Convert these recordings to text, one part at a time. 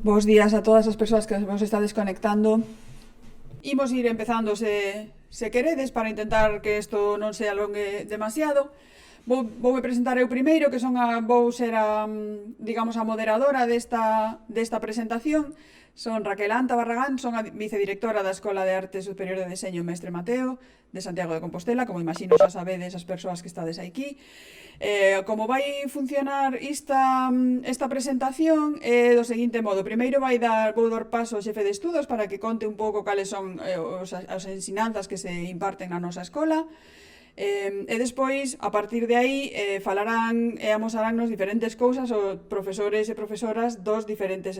Bos días a todas as persoas que vos está desconectando. Imos ir empezando se queredes para intentar que isto non se alongue demasiado. Voume presentar eu primeiro, que vou ser digamos, a moderadora desta presentación. Son Raquel Anta Barragán, son a vicedirectora da Escola de Arte Superior de Deseño Mestre Mateo de Santiago de Compostela, como imagino xa sabedes as persoas que estades aquí. Como vai funcionar esta presentación do seguinte modo. Primeiro vou dar paso ao xefe de estudos para que conte un pouco cales son as ensinanzas que se imparten na nosa escola. E despois, a partir de aí, falarán e amosaránnos diferentes cousas os profesores e profesoras das diferentes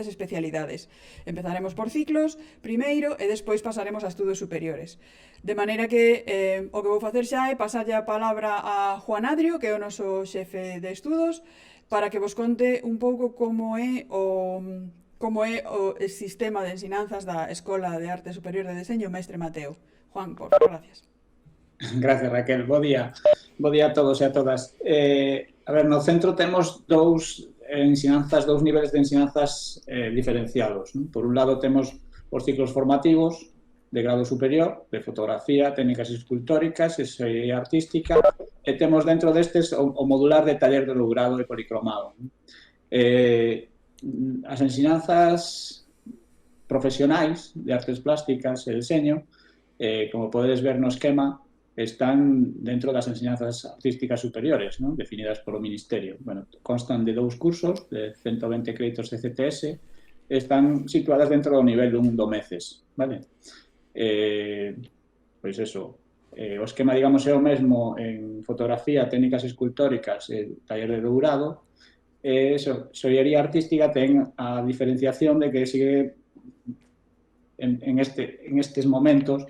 especialidades. Empezaremos por ciclos, primeiro, e despois pasaremos a estudos superiores. De maneira que o que vou facer xa é pasarlle a palabra a Juan Adrio, que é o noso xefe de estudos, para que vos conte un pouco como é o sistema de ensinanzas da Escola de Arte Superior de Deseño Mestre Mateo. Juan, por favor, gracias. Gracias, Raquel. Bo día a todos e a todas. A ver, no centro temos dous niveles de ensinanzas diferenciados, ¿no? Por un lado temos os ciclos formativos de grado superior, de fotografía, técnicas escultóricas, e artística, e temos dentro destes o modular de taller de dougrado e policromado, ¿no? As ensinanzas profesionais de artes plásticas e deseño, como podedes ver no esquema, están dentro das ensinanzas artísticas superiores, ¿no? Definidas polo Ministerio. Bueno, constan de 2 cursos de 120 créditos de CTS, están situadas dentro do nivel 1 do MECES, vale? Pois eso, o esquema, digamos, é o mesmo en fotografía, técnicas escultóricas e taller de dourado. Xoiería artística ten a diferenciación de que sigue en estes momentos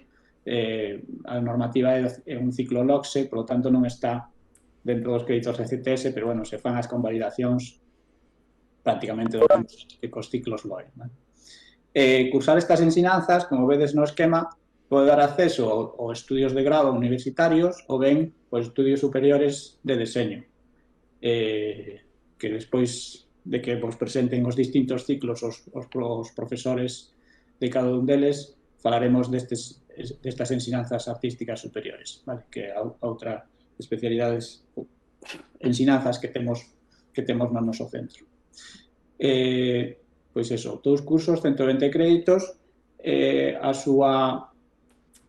a normativa é un ciclo LOCSE, por lo tanto non está dentro dos créditos de CTS, pero bueno, se fan as convalidacións prácticamente do que cos ciclos LOE, ¿no? Cursar estas ensinanzas, como vedes no esquema, pode dar acceso aos estudios de grado universitarios ou ben aos estudios superiores de deseño, que despois de que vos presenten os distintos ciclos os profesores de cada un deles, falaremos destas ensinanzas artísticas superiores, vale? Que é outra especialidades ensinanzas que temos no noso centro. Pois eso, 2 cursos, 120 créditos, a súa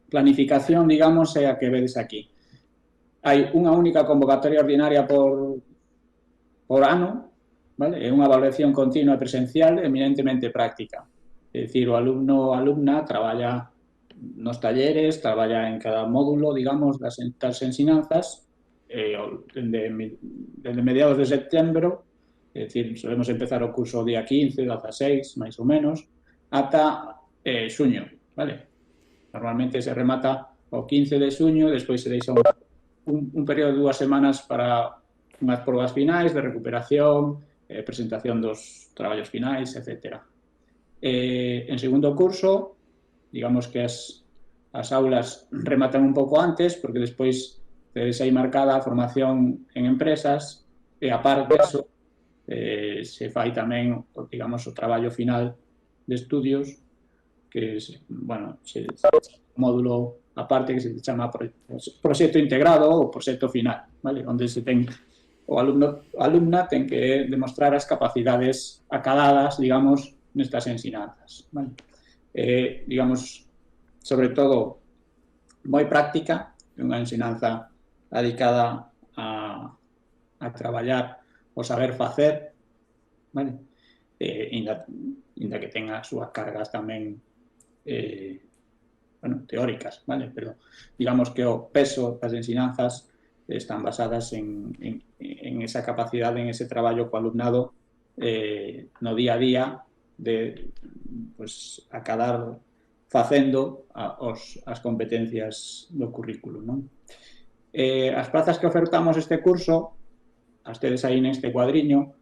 planificación, digamos, é a que vedes aquí. Hai unha única convocatoria ordinaria por ano, vale? É unha evaluación continua e presencial eminentemente práctica. É dicir, o alumno ou alumna traballa nos talleres, traballa en cada módulo, digamos, das ensinanzas, dende mediados de setembro, é dicir, solemos empezar o curso o día 15, 16, máis ou menos, ata xuño, vale? Normalmente se remata o 15 de xuño, despois se deixa un período de 2 semanas para unhas probas finais de recuperación, presentación dos traballos finais, etc. En segundo curso, digamos que as aulas rematan un pouco antes, porque despois tedes aí marcada a formación en empresas, e a par deso se fai tamén, digamos, o traballo final de estudios, que, bueno, se módulo aparte que se chama proxecto integrado ou proxecto final, vale? Onde se ten o alumna ten que demostrar as capacidades acadadas, digamos, nestas ensinanzas, vale? Digamos, sobre todo, moi práctica, unha ensinanza dedicada a traballar o saber facer, vale? Inda que tenga as súas cargas tamén teóricas, vale? Pero digamos que o peso das ensinanzas están basadas en esa capacidade, en ese traballo co alumnado no día a día de pues, acadar facendo as competencias do currículo, non? As prazas que ofertamos este curso, as tedes aí neste cuadriño,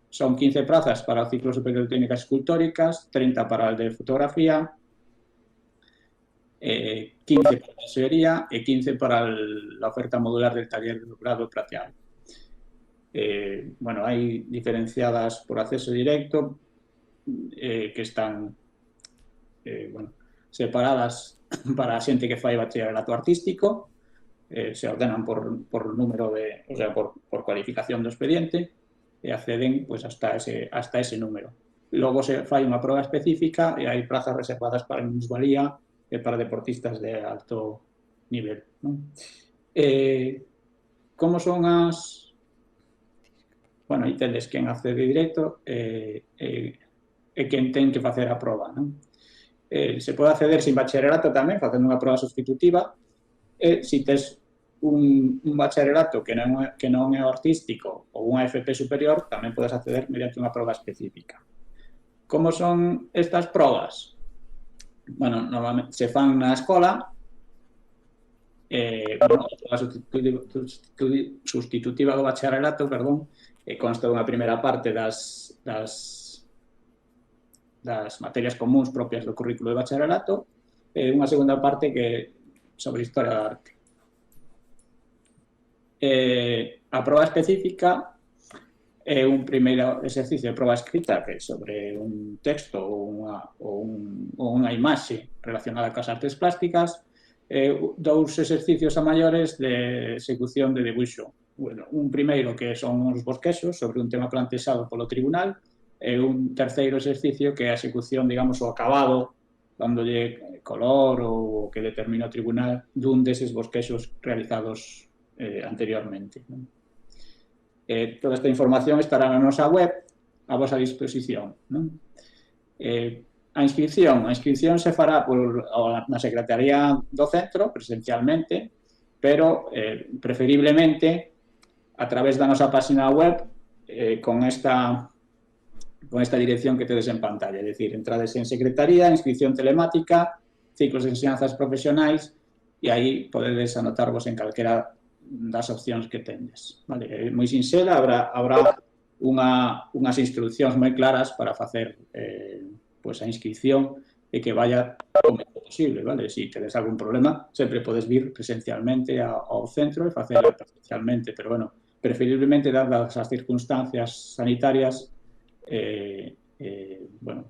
son 15 prazas para o ciclo superior de técnicas escultóricas, 30 para o de fotografía, 15 para a xoiería e 15 para a oferta modular del taller de grado plateado. Bueno, hai diferenciadas por acceso directo que están bueno, separadas para a xente que fai bacharelato artístico, se ordenan por número de, o sea, por cualificación do expediente e acceden pues, hasta ese número. Logo se fai unha proba específica e hai plazas reservadas para minusvalía e para deportistas de alto nivel. Non? Como son as... Bueno, aí tendes quen accede directo e quen ten que facer a proba. Non? Se pode acceder sin bacharelato tamén, facendo unha proba sustitutiva, e se tes un bacharelato que non é artístico ou unha FP superior, tamén podes acceder mediante unha proba específica. Como son estas probas? Bueno, normalmente se fan na escola, bueno, a sustitutiva do bacharelato, perdón, consta dunha primeira parte das materias comuns propias do currículo de bacharelato e unha segunda parte que sobre historia da arte. A proba específica é un primeiro exercicio de proba escrita que é sobre un texto ou unha imaxe relacionada coas artes plásticas, dous exercicios a maiores de execución de debuxo. Bueno, un primeiro que son uns bosquexos sobre un tema plantexado polo tribunal e un terceiro exercicio que é a execución, digamos, o acabado dándolle color ou que determina o tribunal dun deses bosquexos realizados anteriormente. Toda esta información estará na nosa web a vosa disposición. A inscripción se fará na Secretaría do Centro, presencialmente, pero preferiblemente a través da nosa página web con esta dirección que tedes en pantalla. É dicir, entrades en Secretaría, inscripción telemática, ciclos de ensinanzas profesionais e aí podedes anotarvos en calquera das opcións que tendes. Vale? É moi sinxela, habrá unhas instruccións moi claras para facer pues, a inscripción e que vaya o mellor posible. Vale? Se tedes algún problema, sempre podes vir presencialmente ao centro e facelo presencialmente, pero, bueno, preferiblemente, dadas as circunstancias sanitarias, bueno,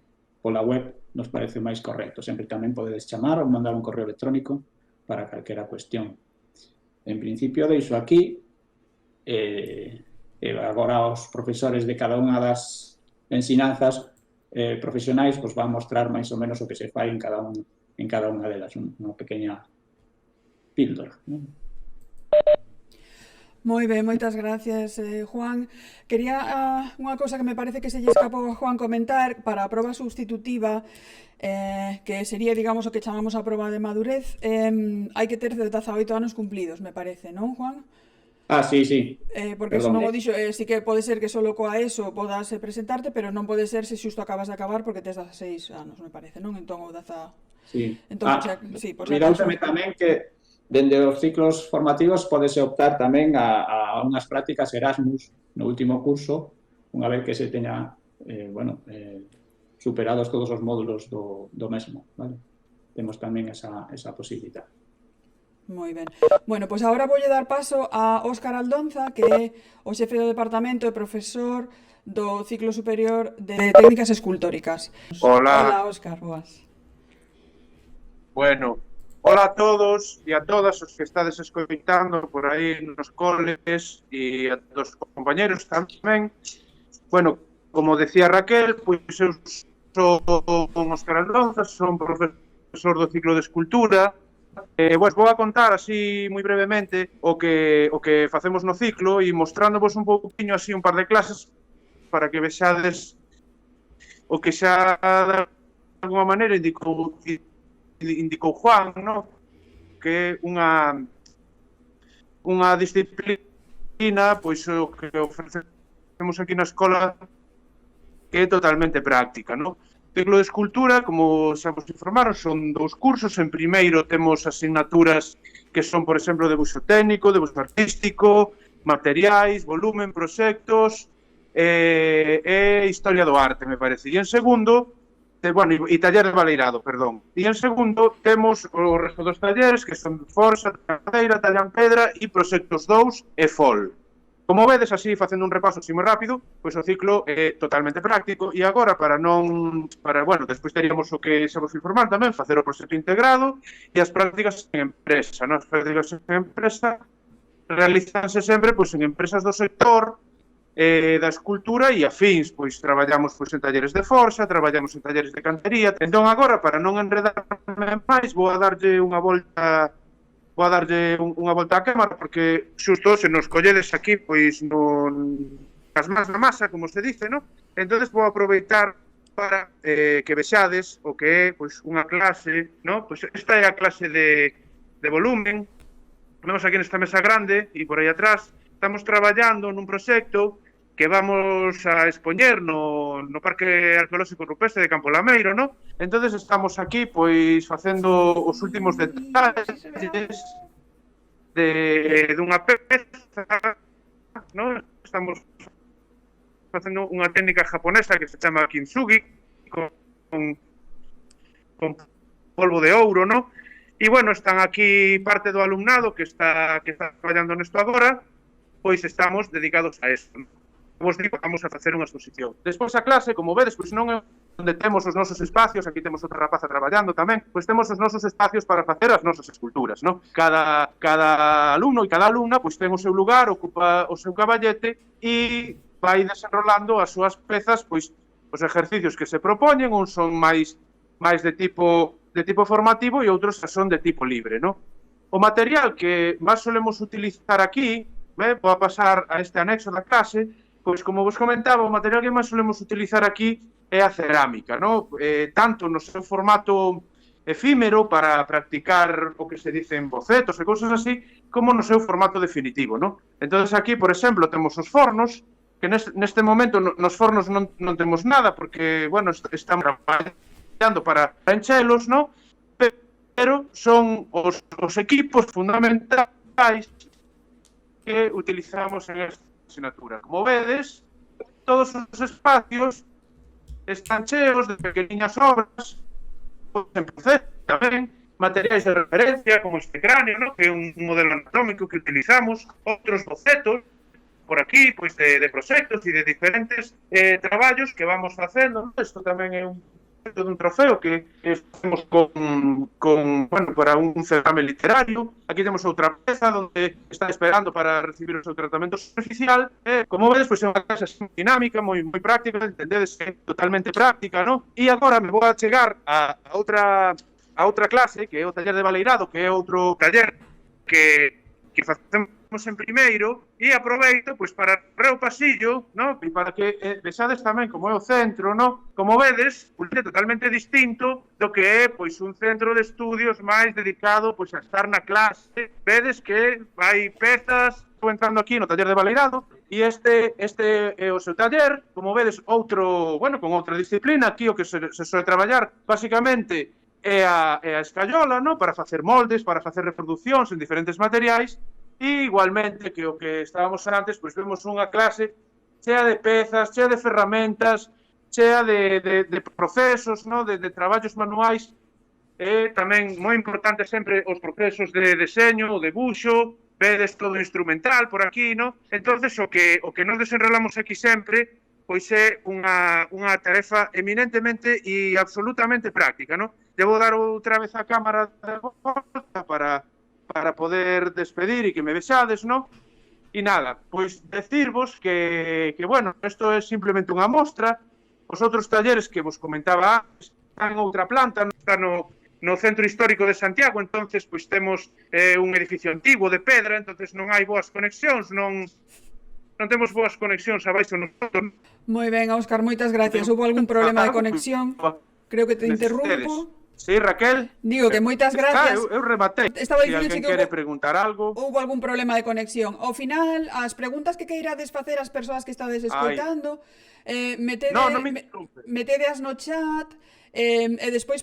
pola web nos parece máis correcto. Sempre tamén podedes chamar ou mandar un correo electrónico para calquera cuestión. En principio, deixo aquí agora os profesores de cada unha das ensinanzas profesionais pues, van mostrar máis ou menos o que se fai en cada unha delas, unha pequena píldora. Moi ben, moitas gracias, Juan. Quería unha cousa que me parece que se lle escapou a Juan comentar para a proba sustitutiva, que sería, digamos, o que chamamos a proba de madurez. Hai que ter 18 anos cumplidos, me parece, non, Juan? Sí. Porque se non o dixo, sí que pode ser que solo coa ESO podas presentarte, pero non pode ser se xusto acabas de acabar porque tes 16 anos, me parece, non? Entón, Sí. Sí, por miráuseme tamén que dende os ciclos formativos podese optar tamén a unhas prácticas Erasmus no último curso, unha vez que se teña superados todos os módulos do mesmo. Vale? Temos tamén esa posibilidade. Moi ben. Bueno, pois agora voulle dar paso a Óscar Aldonza, que é o xefe do departamento e profesor do ciclo superior de técnicas escultóricas. Hola, Óscar, boas. Bueno, hola a todos e a todas os que estades escoitando por aí nos coles e a todos os compañeros tamén. Bueno, como decía Raquel, pois eu son Óscar Aldonza, son profesor do ciclo de escultura. Pois vou a contar así moi brevemente o que facemos no ciclo e mostrándovos un pouquiño así un par de clases para que vexades o que xa de alguma maneira indicou Juan, ¿no? Que é unha disciplina pois o que ofrecemos aquí na escola que é totalmente práctica, ¿no? O ciclo de escultura, como xa vos informaron, son 2 cursos. En primeiro temos asignaturas que son, por exemplo, debuxo técnico, debuxo artístico, materiais, volumen, proxectos e historia do arte, me parece. E en segundo, e taller de baleirado, perdón. E en segundo temos o resto dos talleres que son forxa, madeira, tallan pedra e proxectos 2 e fol. Como vedes, así, facendo un repaso así moi rápido, pois o ciclo é totalmente práctico e agora, bueno, despois teríamos o que se vos informar tamén, facer o proxecto integrado e as prácticas en empresa, non? As prácticas en empresa realizanse sempre pois, en empresas do sector da escultura e afins, pois traballamos pois, en talleres de forxa, traballamos en talleres de cantería. Entón agora, para non enredarme máis, vou a darlle unha volta á cámara, porque xusto se nos colledes aquí, pois, as más na masa, como se dice, non? Entón, vou aproveitar para que vexades o que é pois, unha clase, non? Pois esta é a clase de volumen. Vemos aquí nesta mesa grande e por aí atrás estamos traballando nun proxecto que vamos a expoñer no Parque Arqueolóxico Rupestre de Campo Lameiro, non? Entón, estamos aquí, pois, facendo os últimos detalles dunha peza, non? Estamos facendo unha técnica japonesa que se chama kintsugi, con polvo de ouro, non? E, bueno, están aquí parte do alumnado que está traballando nesto agora, pois estamos dedicados a isto. Vos digo, vamos a facer unha exposición. Despois a clase, como vedes, pois non é onde temos os nosos espacios, aquí temos outra rapaza traballando tamén, pois temos os nosos espacios para facer as nosas esculturas, non? Cada alumno e cada alumna pois ten o seu lugar, ocupa o seu caballete e vai desenrolando as súas pezas, pois os exercicios que se propoñen, uns son máis de tipo formativo e outros son de tipo libre, non? O material que máis solemos utilizar aquí, vou a pasar a este anexo da clase, pois como vos comentaba, o material que máis solemos utilizar aquí é a cerámica, non? Tanto no seu formato efímero para practicar o que se dicen bocetos e cousas así, como no seu formato definitivo, non? Entón aquí, por exemplo, temos os fornos, que neste momento nos fornos non temos nada, porque, bueno, estamos traballando para enchelos, non? Pero son os equipos fundamentais que utilizamos en esta asignatura. Como vedes, todos os espacios están cheos de pequeniñas obras, en proceso tamén, materiais de referencia, como este cráneo, ¿no? Que é un modelo anatómico que utilizamos, outros bocetos, por aquí, pois de proxectos e de diferentes traballos que vamos facendo. Isto tamén é un trofeo que estamos bueno, para un certame literario. Aquí temos outra peza onde está esperando para recibir o seu tratamento superficial. Como vedes, pois é unha clase dinámica, moi práctica, entendedes que é totalmente práctica, non? E agora me vou a chegar a outra clase, que é o taller de baleirado, que é outro taller que facemos en primeiro, e aproveito pois para o pasillo, no? E para que vexades tamén como é o centro, no? Como vedes, un centro totalmente distinto do que é pois un centro de estudios máis dedicado pois a estar na clase. Vedes que hai pezas, estou entrando aquí no taller de baleirado, e este é o seu taller. Como vedes, outro, bueno, con outra disciplina, aquí o que se soe traballar, basicamente, é a escayola, no? Para facer moldes, para facer reproduccións en diferentes materiais. E igualmente que o que estábamos antes, pois vemos unha clase chea de pezas, chea de ferramentas, chea de procesos, no? de traballos manuais. Tamén moi importante sempre os procesos de deseño, o debuxo, vedes todo instrumental por aquí, no? Entonces o que nos desenrolamos aquí sempre pois é unha tarefa eminentemente e absolutamente práctica, no? Debo dar outra vez a cámara de volta para poder despedir e que me vexades, non? E nada, pois decirvos que bueno, isto é simplemente unha mostra. Os outros talleres que vos comentaba están en outra planta, está no Centro Histórico de Santiago, entonces pois temos un edificio antigo de pedra, entonces non hai boas conexións, non temos boas conexións abaixo nosotros. Moi ben, Óscar, moitas gracias. Hubo algún problema de conexión? Creo que te interrumpo. Sí, Raquel. Digo que moitas gracias. Eu rematei. Estaba se alguén quere preguntar algo. Houve algún problema de conexión. Ao final, as preguntas que queirades facer as persoas que estades escoitando, metedeas no chat, e despois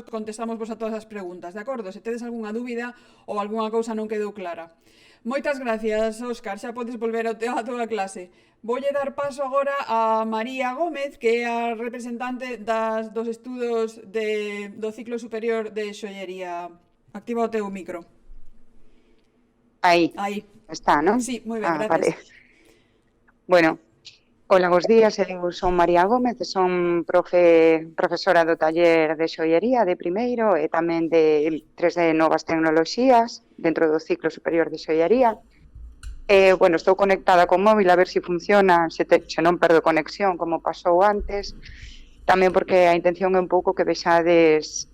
contestamos vos a todas as preguntas, de acordo? Se tedes algunha dúbida ou algunha cousa non quedou clara. Moitas gracias, Óscar, xa podes volver a toda a clase. Voulle dar paso agora a María Gómez, que é a representante dos estudos do ciclo superior de xoiería. Activa o teu micro. Aí. Aí. Está, non? Sí, moi ben, gracias. Vale. Bueno, hola, bos días, eu son María Gómez, son profesora do taller de xoiería de primeiro e tamén de 3D Novas Tecnoloxías dentro do ciclo superior de xoiería. Bueno, estou conectada con móvil a ver se funciona, se non perdo conexión como pasou antes, tamén porque a intención é un pouco que vexades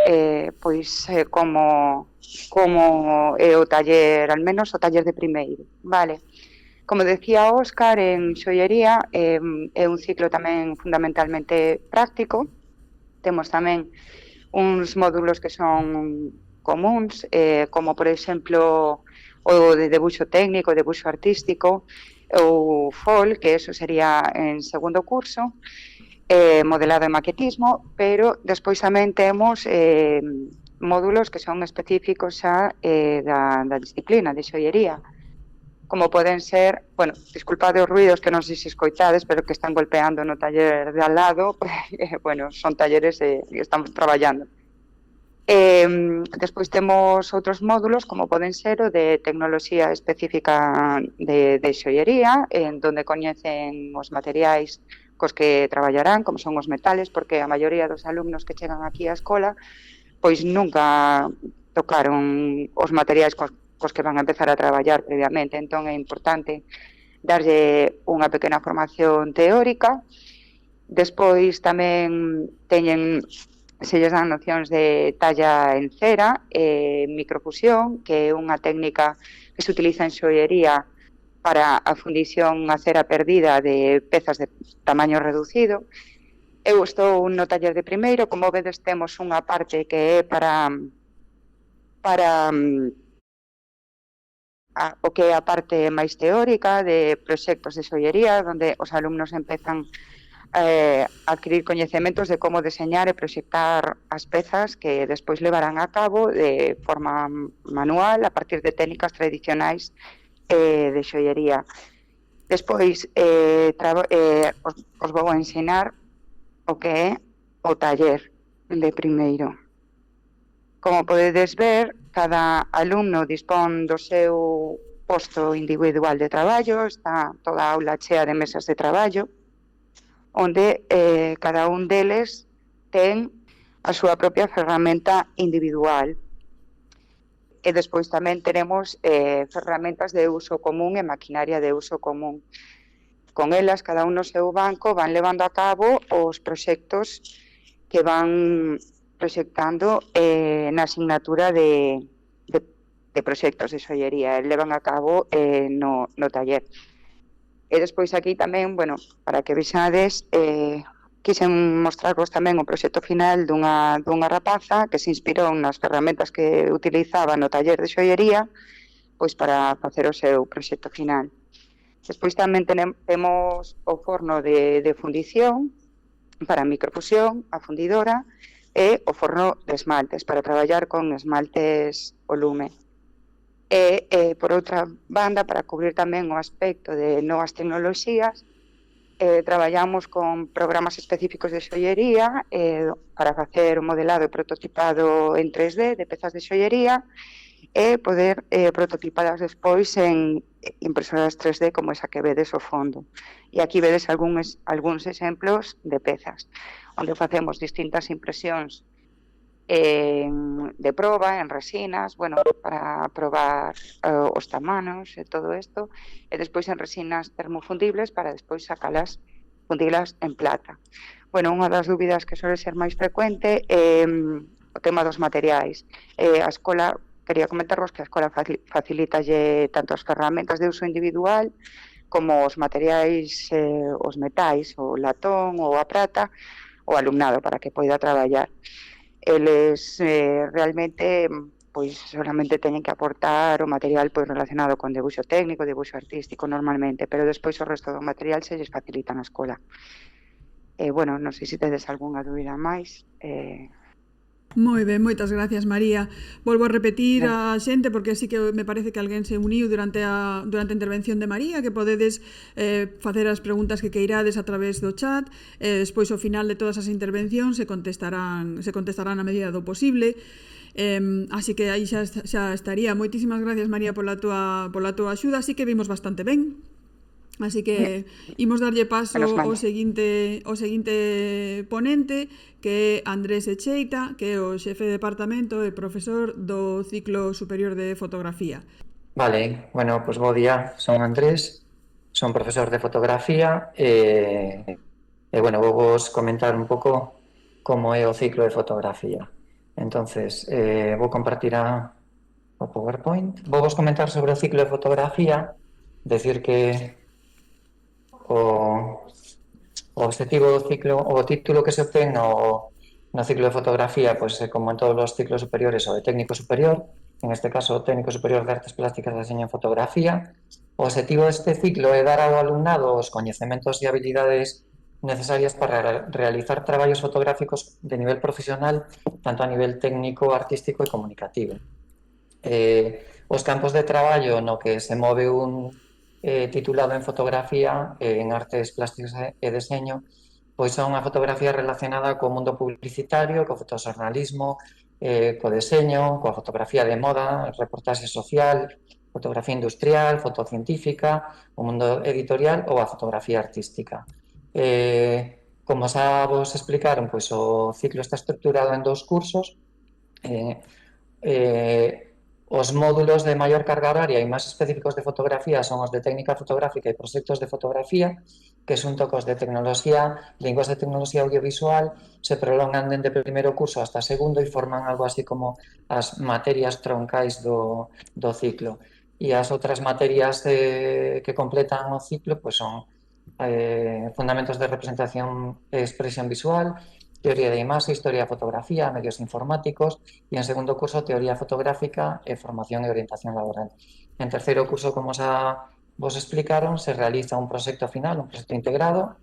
como é o taller, al menos o taller de primeiro, vale? Como decía Óscar, en xoiería é un ciclo tamén fundamentalmente práctico. Temos tamén uns módulos que son comuns, como por exemplo o de debuxo técnico, debuxo artístico, ou FOL, que eso sería en segundo curso, modelado e maquetismo, pero despois tamén temos módulos que son específicos xa da disciplina de xoiería, como poden ser, bueno, disculpade os ruidos que non sei se escoitades, pero que están golpeando no taller de al lado, bueno, son talleres que estamos traballando. Despois temos outros módulos, como poden ser o de tecnoloxía específica de xoiería, en donde coñecen os materiais cos que traballarán, como son os metales, porque a maioría dos alumnos que chegan aquí á escola, pois nunca tocaron os materiais cos que van a empezar a traballar previamente, entón é importante darlle unha pequena formación teórica. Despois tamén teñen, se lles dan nocións de talla en cera, microfusión, que é unha técnica que se utiliza en xoiería para a fundición a cera perdida de pezas de tamaño reducido. Eu estou no taller de primeiro, como vedes temos unha parte que é para o que é a parte máis teórica de proxectos de xoiería, onde os alumnos empezan a adquirir coñecementos de como deseñar e proxectar as pezas que despois levarán a cabo de forma manual a partir de técnicas tradicionais de xoiería. Despois os vou a ensinar o que é o taller de primeiro. Como podedes ver, cada alumno dispón do seu posto individual de traballo, está toda a aula chea de mesas de traballo, onde cada un deles ten a súa propia ferramenta individual. E despois tamén tenemos ferramentas de uso común e maquinaria de uso común. Con elas, cada un no seu banco van levando a cabo os proxectos que van proxectando na asignatura de proxectos de xoiería, levan a cabo no taller. E despois aquí tamén, bueno, para que vexades, quixen mostrarvos tamén o proxecto final dunha rapaza que se inspirou nas ferramentas que utilizaba no taller de xoiería, pois para facer o seu proxecto final. Despois tamén temos o forno de fundición para microfusión, a fundidora, e o forno de esmaltes, para traballar con esmaltes o lume. E, por outra banda, para cubrir tamén o aspecto de novas tecnoloxías, traballamos con programas específicos de xoiería para facer o modelado e prototipado en 3D de pezas de xoiería e poder prototipadas despois en impresoras 3D como esa que vedes ao fondo. E aquí vedes algúns exemplos de pezas, onde facemos distintas impresións de proba, en resinas, bueno, para probar os tamanos e todo isto, e despois en resinas termofundibles para despois sacalas, fundilas en plata. Bueno, unha das dúbidas que suele ser máis frecuente é o tema dos materiais. A escola, quería comentarvos que a escola facilitalle tanto as ferramentas de uso individual como os materiais, os metais, o latón ou a prata, o alumnado para que poida traballar. Eles realmente pois solamente teñen que aportar o material pois relacionado con debuxo técnico, debuxo artístico normalmente, pero despois o resto do material se lles facilita na escola. Bueno, non sei se tedes algunha dúbida máis. Moi ben, moitas gracias, María. Volvo a repetir a xente porque sí que me parece que alguén se uniu durante a intervención de María, que podedes facer as preguntas que queirades a través do chat, despois ao final de todas as intervencións se contestarán a medida do posible. Así que aí xa estaría. Moitísimas gracias, María, pola túa axuda. Así que vimos bastante ben. Así que imos darlle paso Menos mal. ao seguinte ponente, que é Andrés Echeita, que é o xefe de departamento e profesor do ciclo superior de fotografía. Vale, bueno, pues bo día, son Andrés, son profesor de fotografía e bueno, vou vos comentar un pouco como é o ciclo de fotografía. Entonces, vou compartir o PowerPoint. Vou vos comentar sobre o ciclo de fotografía, decir que o objetivo do ciclo, o título que se obtén no ciclo de fotografía, pues como en todos os ciclos superiores, o de técnico superior, en este caso técnico superior de artes plásticas e diseño en fotografía. O objetivo deste ciclo é dar ao alumnado os coñecementos e habilidades necesarias para realizar traballos fotográficos de nivel profesional, tanto a nivel técnico, artístico e comunicativo. Os campos de traballo no que se move un titulado en fotografía, en artes plásticas e deseño, pois son a fotografía relacionada co mundo publicitario, co fotoxornalismo, co deseño, coa fotografía de moda, reportaxe social, fotografía industrial, fotocientífica, o mundo editorial ou a fotografía artística. Como xa vos explicaron, pois o ciclo está estruturado en 2 cursos. Os módulos de maior carga horaria e máis específicos de fotografía son os de técnica fotográfica e proxectos de fotografía, que xunto cos de tecnoloxía, linguas de tecnoloxía audiovisual, se prolongan dende primeiro curso hasta segundo e forman algo así como as materias troncais do ciclo. E as outras materias que completan o ciclo pois son fundamentos de representación e expresión visual, teoría de imaxe, historia da fotografía, medios informáticos, e en segundo curso teoría fotográfica e formación e orientación laboral. En terceiro curso, como xa vos explicaron, se realiza un proxecto final, un proxecto integrado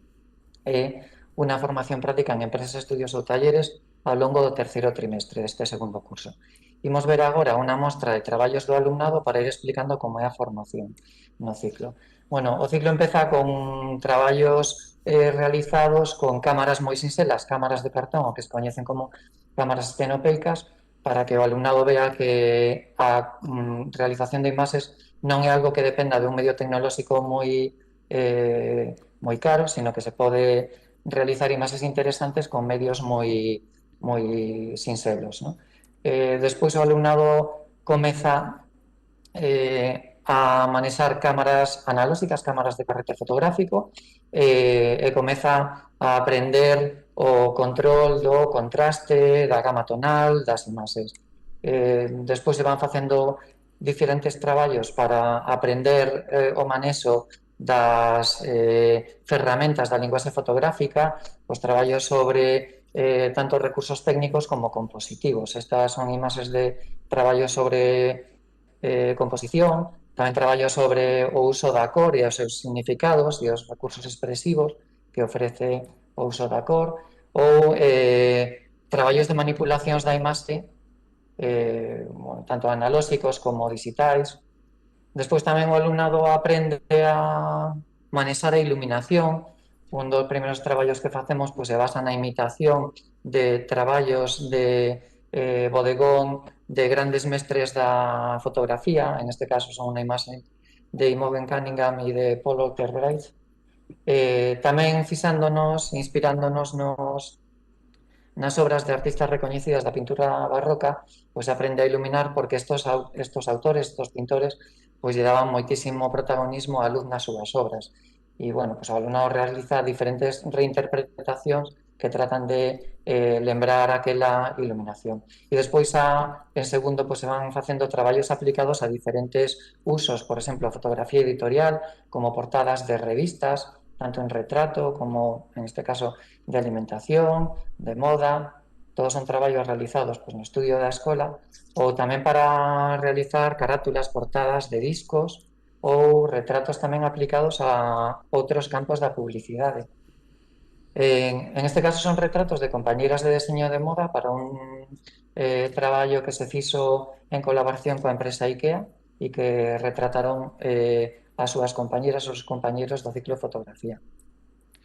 e unha formación práctica en empresas, estudios ou talleres ao longo do terceiro trimestre deste segundo curso. Imos ver agora unha mostra de traballos do alumnado para ir explicando como é a formación no ciclo. Bueno, o ciclo empeza con traballos realizados con cámaras moi sinxelas, cámaras de cartón, o que se coñecen como cámaras estenopeicas, para que o alumnado vea que a realización de imaxes non é algo que dependa de un medio tecnolóxico moi caro, sino que se pode realizar imaxes interesantes con medios moi sinxelos, ¿no? Despois o alumnado comeza a manexar cámaras analóxicas, cámaras de carrete fotográfico, e comeza a aprender o control do contraste, da gama tonal, das imaxes. Despois se van facendo diferentes traballos para aprender o manexo das ferramentas da linguaxe fotográfica, os traballos sobre tanto recursos técnicos como compositivos. Estas son imaxes de traballos sobre composición, tamén traballo sobre o uso da cor e os seus significados e os recursos expresivos que ofrece o uso da cor, ou traballos de manipulacións da imaxe, tanto analóxicos como digitais. Despois tamén o alumnado aprende a manexar a iluminación. Un dos primeiros traballos que facemos pois, se basa na imitación de traballos de bodegón de grandes mestres da fotografía, en este caso son unha imaxe de Imogen Cunningham e de Paul Walter Bright. Tamén fixándonos, inspirándonos nas obras de artistas recoñecidas da pintura barroca, pois aprende a iluminar porque estos autores, estos pintores, pois lle daban moitísimo protagonismo á luz nas súas obras. E, bueno, pois o alumnado realiza diferentes reinterpretacións que tratan de lembrar aquela iluminación. E despois, en segundo, se van facendo traballos aplicados a diferentes usos, por exemplo, a fotografía editorial, como portadas de revistas, tanto en retrato como, en este caso, de alimentación, de moda. Todos son traballos realizados no estudio da escola, ou tamén para realizar carátulas, portadas de discos ou retratos tamén aplicados a outros campos da publicidade. En este caso son retratos de compañeiras de deseño de moda para un traballo que se fixo en colaboración coa empresa IKEA e que retrataron as súas compañeiras ou os compañeiros do ciclo de fotografía.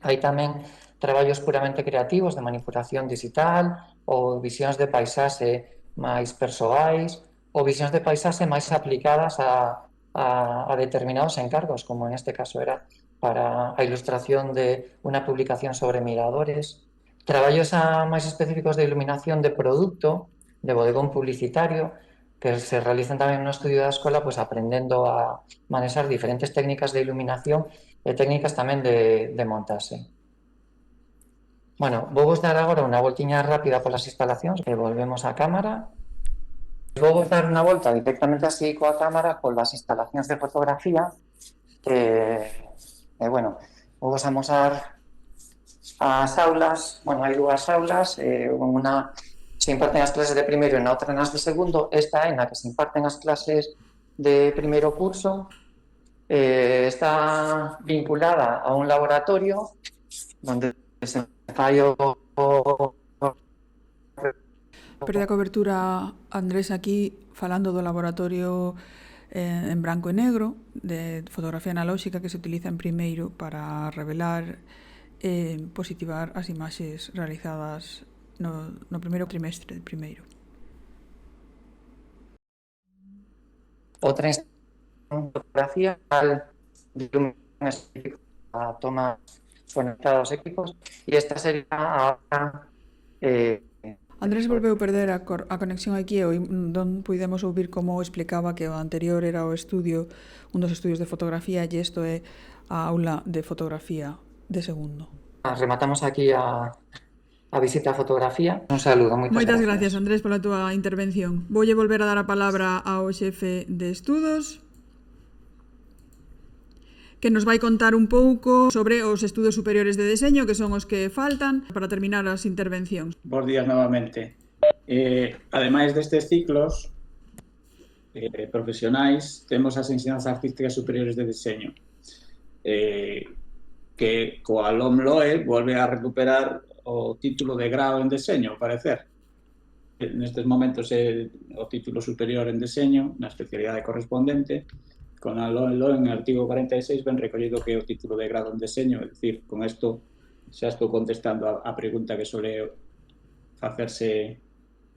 Hai tamén traballos puramente creativos de manipulación digital ou visións de paisaxe máis persoais ou visións de paisaxe máis aplicadas a determinados encargos, como en este caso era para a ilustración de unha publicación sobre miradores, traballos máis específicos de iluminación de produto, de bodegón publicitario, que se realizan tamén no estudio da escola, pues aprendendo a manexar diferentes técnicas de iluminación e técnicas tamén de montaxe. Bueno, vou vos dar agora unha voltiña rápida polas instalacións e volvemos á cámara. Vou vos dar unha volta directamente así coa cámara polas instalacións de fotografía bueno, vou vos amosar as aulas. Bueno, hai dúas aulas, unha se imparten as clases de primeiro e na outra nas de segundo. Esta é na que se imparten as clases de primeiro curso. Está vinculada a un laboratorio onde se fai o Perde a cobertura Andrés aquí falando do laboratorio en branco e negro de fotografía analóxica que se utiliza en primeiro para revelar e positivar as imaxes realizadas no primeiro trimestre de primeiro. Outra fotografía de iluminación específica a toma conectada aos equipos, e esta sería ahora Andrés volveu perder a conexión aquí e non puidemos ouvir como explicaba que o anterior era o estudio, un dos estudios de fotografía, e isto é a aula de fotografía de segundo. Rematamos aquí a visita a fotografía. Un saludo, moitas gracias Andrés pola túa intervención. Voulle volver a dar a palabra ao xefe de estudos, que nos vai contar un pouco sobre os estudos superiores de deseño, que son os que faltan para terminar as intervencións. Bos días novamente. Ademais destes ciclos profesionais, temos as ensinanzas artísticas superiores de deseño, que coa LOMLOE volve a recuperar o título de grado en deseño, ao parecer. Nestes momentos é o título superior en deseño, na especialidade correspondente. Con a LOMLOE en el artigo 46 ben recollido que é o título de grado en deseño, é dicir, con isto xa estou contestando a pregunta que sole facerse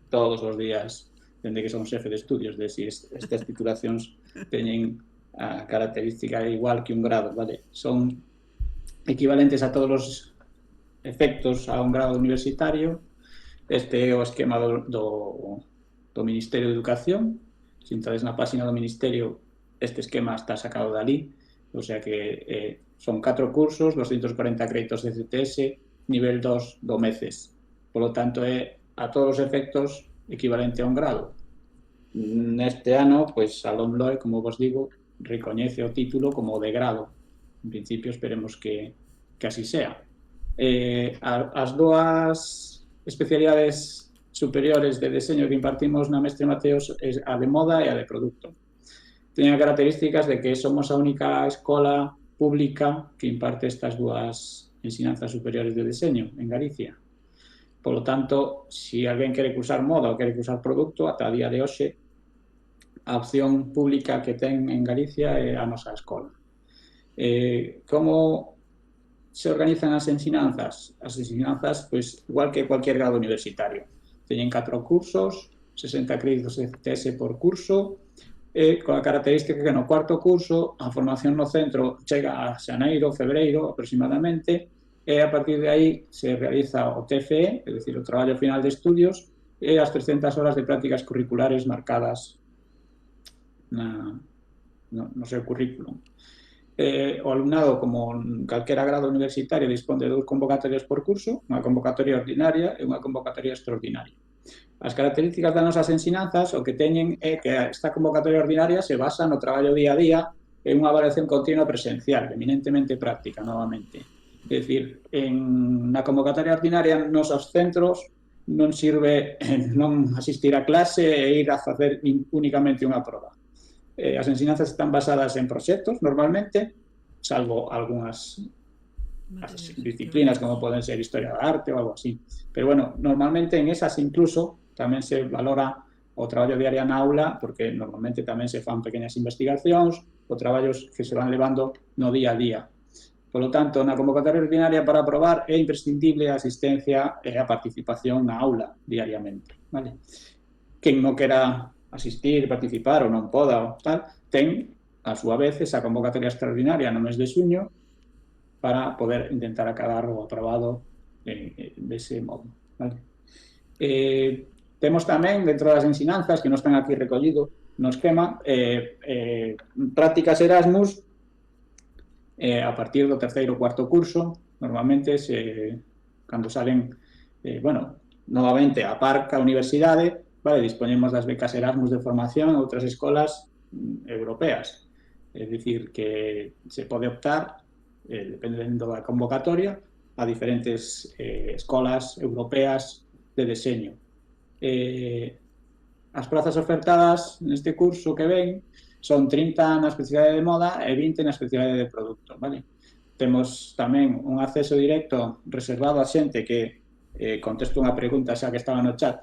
todos os días dende que son xefe de estudios, de si estas titulacións teñen a característica igual que un grado, vale? Son equivalentes a todos os efectos a un grado universitario. Este é o esquema do Ministerio de Educación. Se entrades na página do Ministerio, este esquema está sacado dali, o sea que son 4 cursos, 240 créditos de CTS, nivel 2 do MECES. Por lo tanto, é a todos os efectos equivalente a un grado. Neste ano, pois, a LOMLOE, como vos digo, recoñece o título como de grado. En principio, esperemos que así sea. As dúas especialidades superiores de deseño que impartimos na Mestre Mateos é a de moda e a de produto. Teñen características de que somos a única escola pública que imparte estas dúas ensinanzas superiores de deseño en Galicia. Por lo tanto, se alguén quere cursar moda ou quere cursar produto, ata a día de hoxe, a opción pública que ten en Galicia é a nosa escola. Como se organizan as ensinanzas? As ensinanzas, pois, igual que cualquier grado universitario. Teñen 4 cursos, 60 créditos de CTS por curso, con a característica que no cuarto curso a formación no centro chega a xaneiro, febreiro aproximadamente, e a partir de aí se realiza o TFE, é dicir, o traballo final de estudios, e as 300 horas de prácticas curriculares marcadas no seu currículum. O alumnado, como en calquera grado universitario, dispón de 2 convocatorias por curso, unha convocatoria ordinaria e unha convocatoria extraordinaria. As características das nosas ensinanzas o que teñen é que esta convocatoria ordinaria se basa no traballo día a día e unha avaliación continua presencial, eminentemente práctica, novamente. É dicir, na convocatoria ordinaria nos centros non sirve non asistir a clase e ir a facer únicamente unha proba. As ensinanzas están basadas en proxectos, normalmente, salvo algunhas disciplinas como poden ser historia da arte ou algo así. Pero, bueno, normalmente en esas incluso tamén se valora o traballo diario na aula, porque normalmente tamén se fan pequenas investigacións ou traballos que se van levando no día a día. Por lo tanto, na convocatoria ordinaria para aprobar é imprescindible a asistencia e a participación na aula diariamente. Vale? Quen non quera asistir, participar ou non poda ou tal, ten, a súa vez, esa convocatoria extraordinaria no mes de xuño, para poder intentar acadar o aprobado dese modo. Vale? Temos tamén, dentro das ensinanzas, que non están aquí recollido no esquema, prácticas Erasmus a partir do terceiro ou cuarto curso. Normalmente, cando salen, novamente, a par ca universidade, vale, dispoñemos das becas Erasmus de formación a outras escolas europeas. É dicir, que se pode optar, dependendo da convocatoria, a diferentes escolas europeas de deseño. As prazas ofertadas neste curso que ven son 30 na especialidade de moda e 20 na especialidade de produto, vale? Temos tamén un acceso directo reservado a xente que, contesto unha pregunta xa que estaba no chat,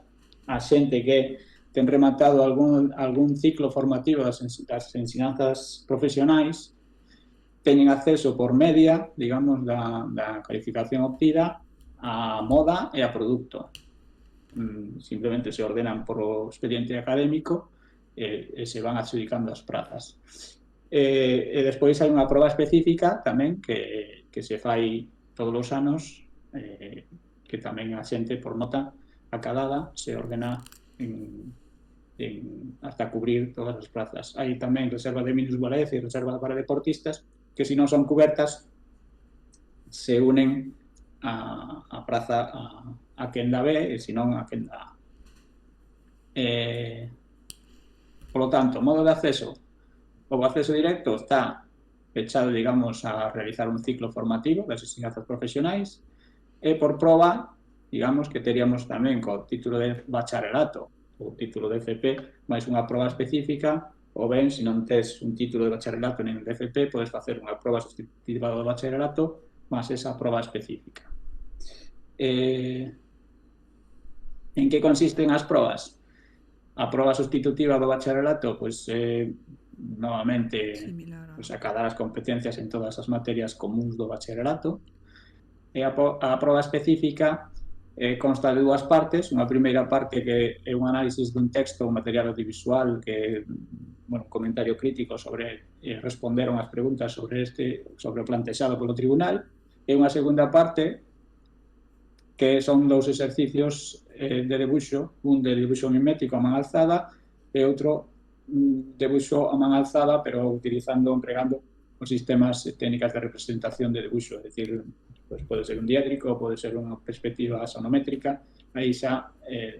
a xente que ten rematado algún ciclo formativo das ensinanzas profesionais, teñen acceso por media, digamos, da calificación obtida a moda e a produto. Simplemente se ordenan por o expediente académico e se van adjudicando as prazas. E despois hai unha proba específica tamén que se fai todos os anos, que tamén a xente por nota acadada se ordena hasta cubrir todas as plazas. Hai tamén reserva de minusvalez e reserva para deportistas que se non son cubertas se unen a praza a quenda B e se non a quenda A. Por lo tanto, modo de acceso. O acceso directo está fechado, digamos, a realizar un ciclo formativo das ensinanzas profesionais e por proba, digamos, que teríamos tamén co título de bacharelato ou título de FP máis unha proba específica, ou ben, se non tes un título de bacharelato nin de FP, podes facer unha proba sustitutiva do bacharelato máis esa proba específica. En que consisten as probas? A proba sustitutiva do bacharelato, pois, novamente, acadar as competencias en todas as materias comuns do bacharelato. E a proba específica consta de dúas partes. Unha primeira parte que é un análisis dun texto, un material audiovisual, que un comentario crítico sobre responder unhas preguntas sobre o plantexado polo tribunal. E unha segunda parte que son dous exercicios de debuxo, un de debuxo mimético a man alzada e outro debuxo a man alzada, pero empregando os sistemas técnicas de representación de debuxo, é dicir, pues pode ser un diédrico, pode ser unha perspectiva sonométrica, aí xa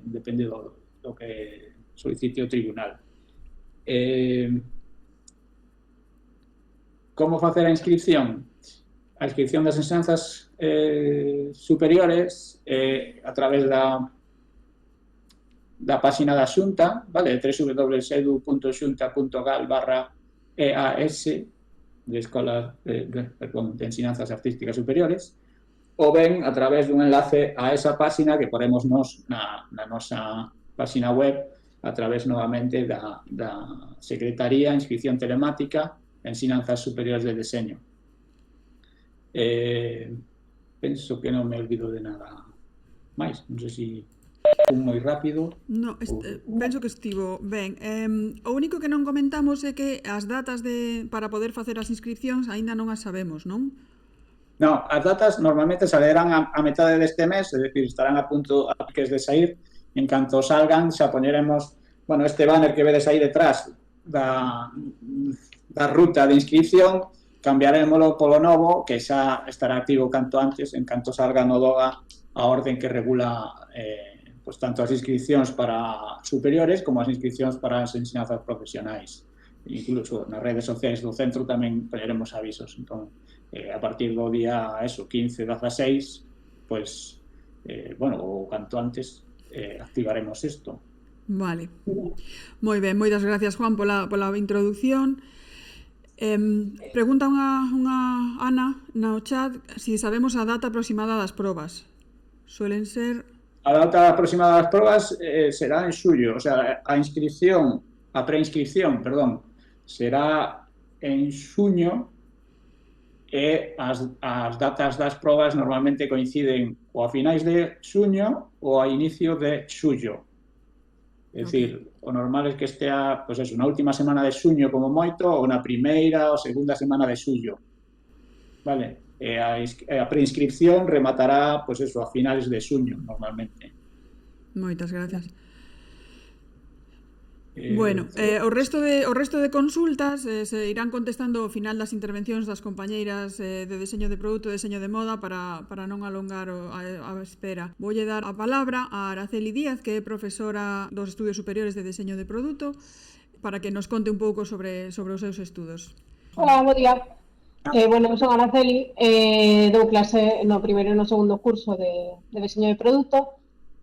depende do que solicite o tribunal. Como facer a inscripción? A inscripción das ensinanzas superiores a través da páxina da Xunta, vale? www.edu.xunta.gal/EAS de Escolas de Ensinanzas Artísticas Superiores, ou ben a través dun enlace a esa páxina que poremos nos na nosa páxina web a través novamente da Secretaría, Inscripción Telemática, Ensinanzas Superiores de Deseño. Penso que non me olvido de nada máis, non sei se un moi rápido. No, penso que estivo ben. O único que non comentamos é que as datas para poder facer as inscripcións aínda non as sabemos, non? No, as datas normalmente salerán a metade deste mes, é dicir, estarán a punto de sair. En canto salgan, xa poñeremos, este banner que vedes aí detrás da ruta de inscripción, cambiarémolo polo novo, que xa estará activo canto antes, en canto salga no DOGA a orden que regula tanto as inscripcións para superiores como as inscripcións para as ensinanzas profesionais. Incluso nas redes sociais do centro tamén poñeremos avisos. Entón, a partir do día 15, 16, o canto antes activaremos isto. Vale. Moi ben, moitas gracias, Juan, pola introducción. Pregunta unha Ana no chat si sabemos a data aproximada das probas. Suelen ser... A data aproximada das probas será en xullo, o sea, a preinscripción, será en xuño e as datas das probas normalmente coinciden ou a finais de xuño ou a inicio de xullo. É dicir, o normal é que estea, na última semana de xuño como moito ou na primeira ou segunda semana de xullo. Vale? a preinscripción rematará, pois eso, a finales de xuño, normalmente. Moitas gracias. Bueno, o resto de consultas se irán contestando ao final das intervencións das compañeiras de deseño de produto e deseño de moda para non alongar a espera. Voulle dar a palabra a Araceli Díaz, que é profesora dos Estudios Superiores de Deseño de Produto, para que nos conte un pouco sobre os seus estudos. Hola, bo día. Bueno, son Araceli, dou clase no primeiro e no segundo curso de deseño de produto.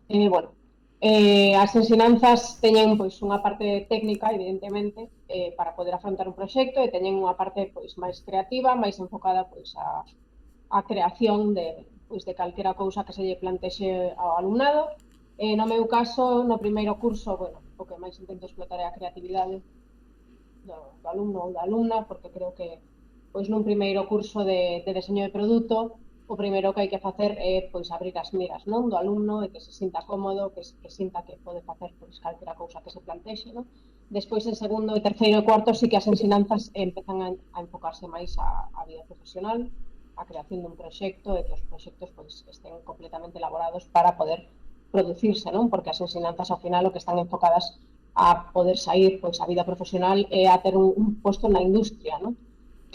Bueno, as ensinanzas teñen pois unha parte técnica, evidentemente, para poder afrontar un proxecto, e teñen unha parte pois máis creativa, máis enfocada pois a creación de calquera cousa que se lle plantexe ao alumnado. No meu caso, no primeiro curso, bueno, o que máis intento explotar é a creatividade do alumno ou da alumna, porque creo que pois nun primeiro curso de deseño de produto, o primeiro que hai que facer é pois abrir as miras, non, do alumno, e que se sinta cómodo, que sinta que pode facer pois calquera cousa que se plantexe, non? Despois, en segundo, terceiro e cuarto, sí que as ensinanzas empezan a enfocarse máis á vida profesional, a creación dun proxecto, e que os proxectos pois estén completamente elaborados para poder producirse, non? Porque as ensinanzas ao final o que están enfocadas a poder sair pois a vida profesional e a ter un posto na industria, non?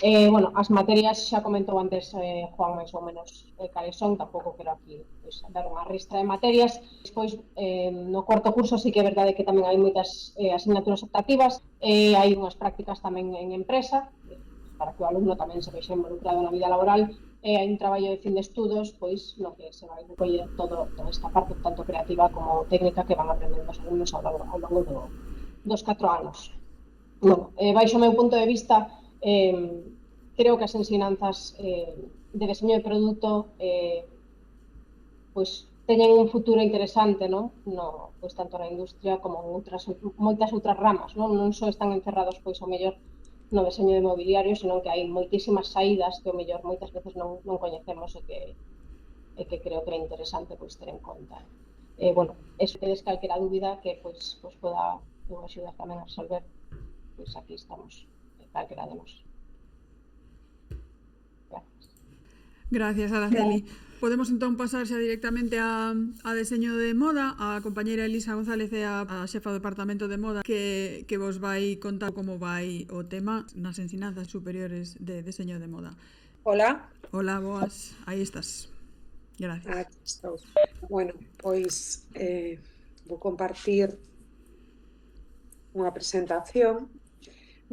Bueno, as materias xa comentou antes Juan máis ou menos cales son, tampouco quero aquí pois, dar unha ristra de materias. Despois, no cuarto curso sí que é verdade que tamén hai moitas asignaturas optativas, hai unhas prácticas tamén en empresa, para que o alumno tamén se vexa involucrado na vida laboral, e hai un traballo de fin de estudos, pois, no que se vai recoller toda esta parte, tanto creativa como técnica, que van aprendendo os alumnos ao longo dos 4 anos. Bueno, baixo o meu punto de vista, creo que as ensinanzas de deseño de produto pois teñen un futuro interesante, non? Pois tanto na industria como en moitas outras ramas, non só están encerrados pois ao mellor no deseño de mobiliario, senón que hai moitísimas saídas que ao mellor moitas veces non coñecemos e que creo que é interesante pois ter en conta. Bueno, se tedes calquera dúbida que pois poda axudar tamén a resolver, pois aquí estamos, calquera de nós. Gracias, Araceli. Podemos entón pasar xa directamente a deseño de moda. A compañeira Elisa González é a xefa do departamento de moda que vos vai contar como vai o tema nas ensinanzas superiores de deseño de moda. Hola. Hola, boas. Aí estás. Gracias. Aquí estou. Bueno, pois vou compartir unha presentación.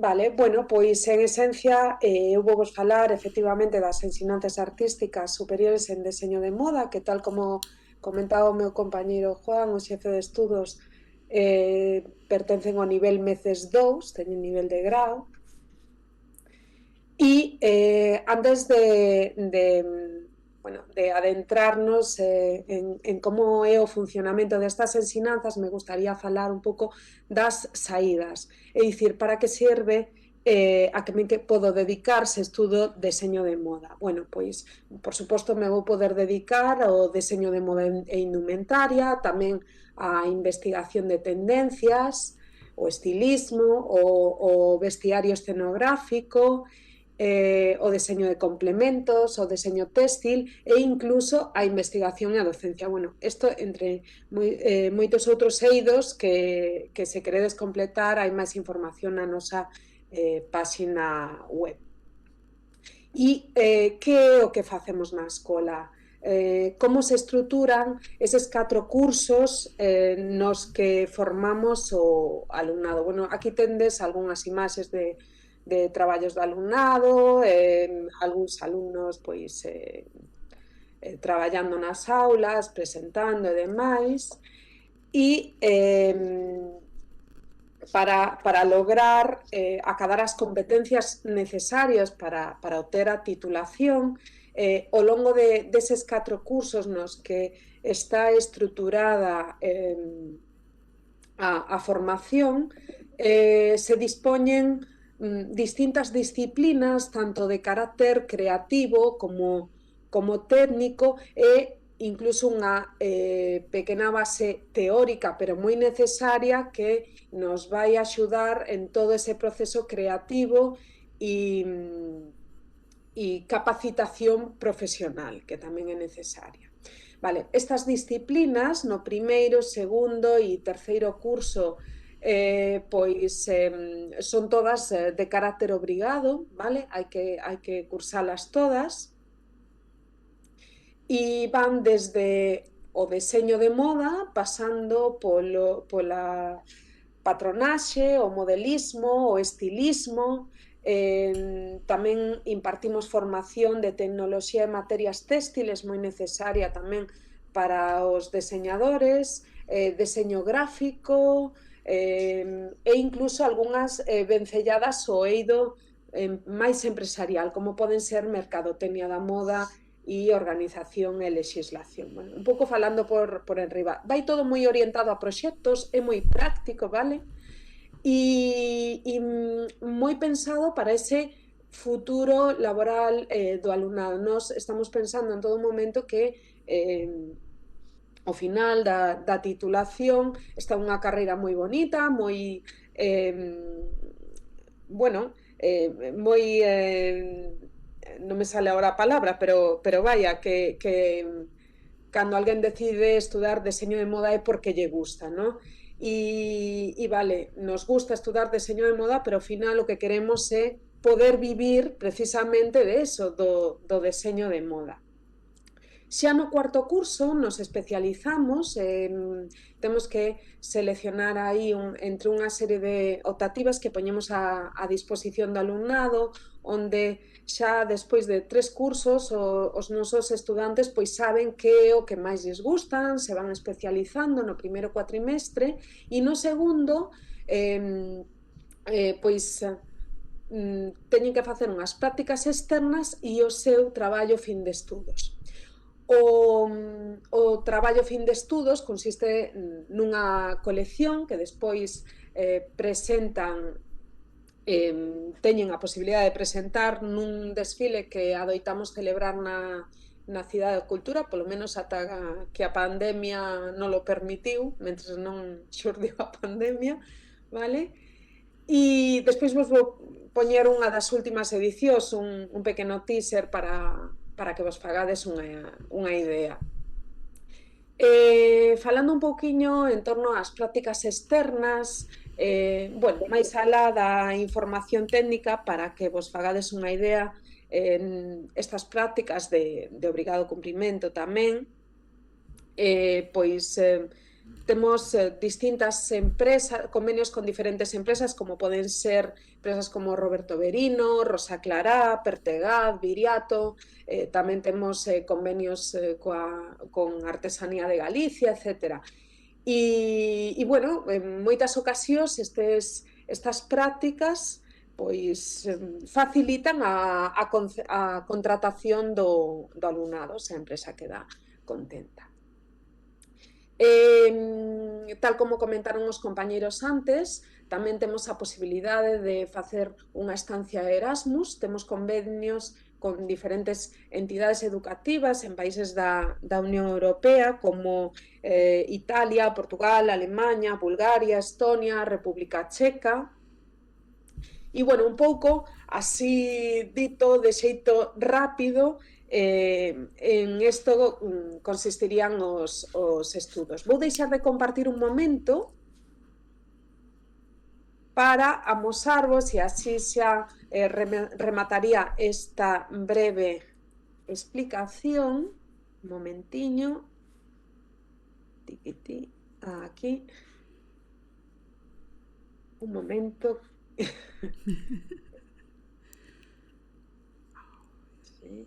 Vale, bueno, pois en esencia eu vou vos falar efectivamente das ensinanzas artísticas superiores en deseño de moda, que tal como comentaba o meu compañeiro Juan, o xefe de estudos, pertencen ao nivel MECES 2, teñen nivel de grau. E antes de adentrarnos en como é o funcionamento destas ensinanzas, me gustaría falar un pouco das saídas, é dicir, para que serve a que me podo dedicar se estudo deseño de moda. Bueno, pois, por suposto, me vou poder dedicar ao deseño de moda e indumentaria, tamén a investigación de tendencias, o estilismo, o vestiario escenográfico, o deseño de complementos, o deseño téxtil e incluso a investigación e a docencia. Bueno, isto entre moitos outros eidos que se queredes completar hai máis información na nosa páxina web. E que é o que facemos na escola? Como se estruturan eses 4 cursos nos que formamos o alumnado? Bueno, aquí tendes algunhas imaxes de traballos de alumnado, algúns alumnos pois traballando nas aulas, presentando e demais, e para lograr acadar as competencias necesarias para obter a titulación, ao longo deses 4 cursos nos que está estruturada a formación, se dispoñen distintas disciplinas, tanto de carácter creativo como técnico, e incluso unha pequena base teórica, pero moi necesaria, que nos vai axudar en todo ese proceso creativo e capacitación profesional, que tamén é necesaria. Vale, estas disciplinas no primeiro, segundo e terceiro curso son todas de carácter obrigado, vale? Hai que cursalas todas e van desde o deseño de moda pasando pola patronaxe, o modelismo, o estilismo. Tamén impartimos formación de tecnoloxía e materias téxtiles, moi necesaria tamén para os deseñadores, deseño gráfico e incluso algunhas vencelladas ao eido máis empresarial, como poden ser mercadotecnia da moda e organización e legislación. Bueno, un pouco falando por enriba. Vai todo moi orientado a proxectos, é moi práctico, vale? E moi pensado para ese futuro laboral do alumnado. Nós estamos pensando en todo momento que ao final da titulación está unha carreira moi bonita, moi moi non me sale agora a palabra, pero vaya, que cando alguén decide estudar deseño de moda é porque lle gusta, non? E vale, nos gusta estudar deseño de moda, pero ao final o que queremos é poder vivir precisamente de eso, do deseño de moda. Xa no cuarto curso nos especializamos, temos que seleccionar aí entre unha serie de optativas que poñemos a disposición do alumnado, onde xa despois de 3 cursos os nosos estudantes pois saben que é o que máis lles gustan, se van especializando no primeiro cuatrimestre e no segundo teñen que facer unhas prácticas externas e o seu traballo fin de estudos. O traballo fin de estudos consiste nunha colección que despois presentan, teñen a posibilidade de presentar nun desfile que adoitamos celebrar na Cidade da Cultura, polo menos ata que a pandemia non lo permitiu, mentre non xurdiu a pandemia, vale? E despois vos vou poñer unha das últimas edicións, un pequeno teaser para que vos fagades unha idea. Falando un pouquiño en torno ás prácticas externas, máis alá da información técnica, para que vos fagades unha idea, estas prácticas de obrigado cumprimento tamén, temos distintas empresas, convenios con diferentes empresas, como poden ser empresas como Roberto Berino, Rosa Clará, Pertegaz, Viriato, tamén temos convenios con Artesanía de Galicia, etc. E en moitas ocasións estas prácticas facilitan a contratación do alumnado, se a empresa queda contenta. Tal como comentaron os compañeros antes, tamén temos a posibilidade de facer unha estancia Erasmus, temos convenios con diferentes entidades educativas en países da Unión Europea como Italia, Portugal, Alemaña, Bulgaria, Estonia, República Checa. E, un pouco, así dito, de xeito rápido, en isto consistirían os estudos. Vou deixar de compartir un momento para amosarvos, e así xa remataría esta breve explicación. Un momentiño. Aquí. Un momento. Sí.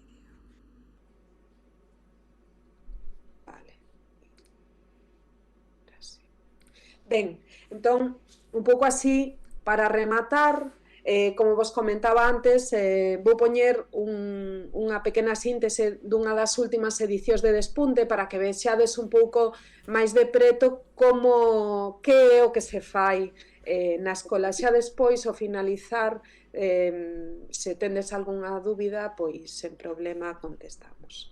Vale. Ben, entón, un pouco así, para rematar, como vos comentaba antes, vou poñer unha pequena síntese dunha das últimas edicións de Despunte para que vexades un pouco máis de preto que é o que se fai na escola. Xa despois, ao finalizar, se tendes algunha dúbida, pois sen problema contestamos.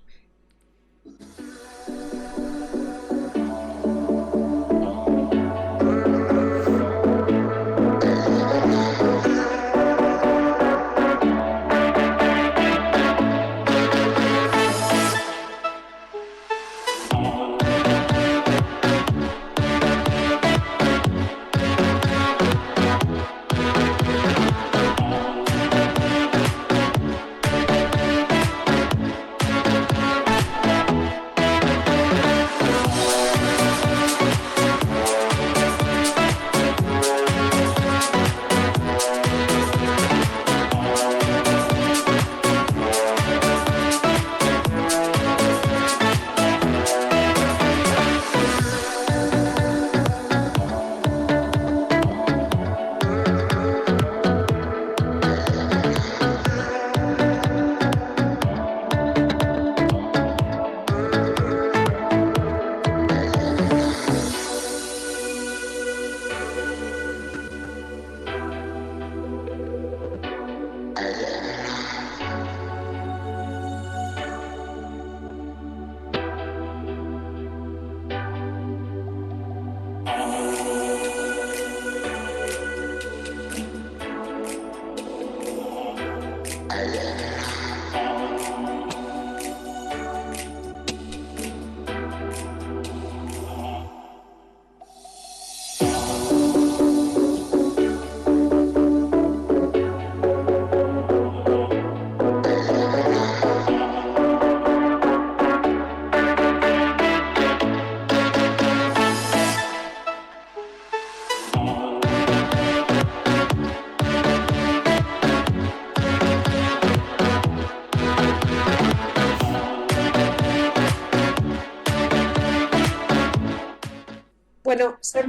Bueno, xa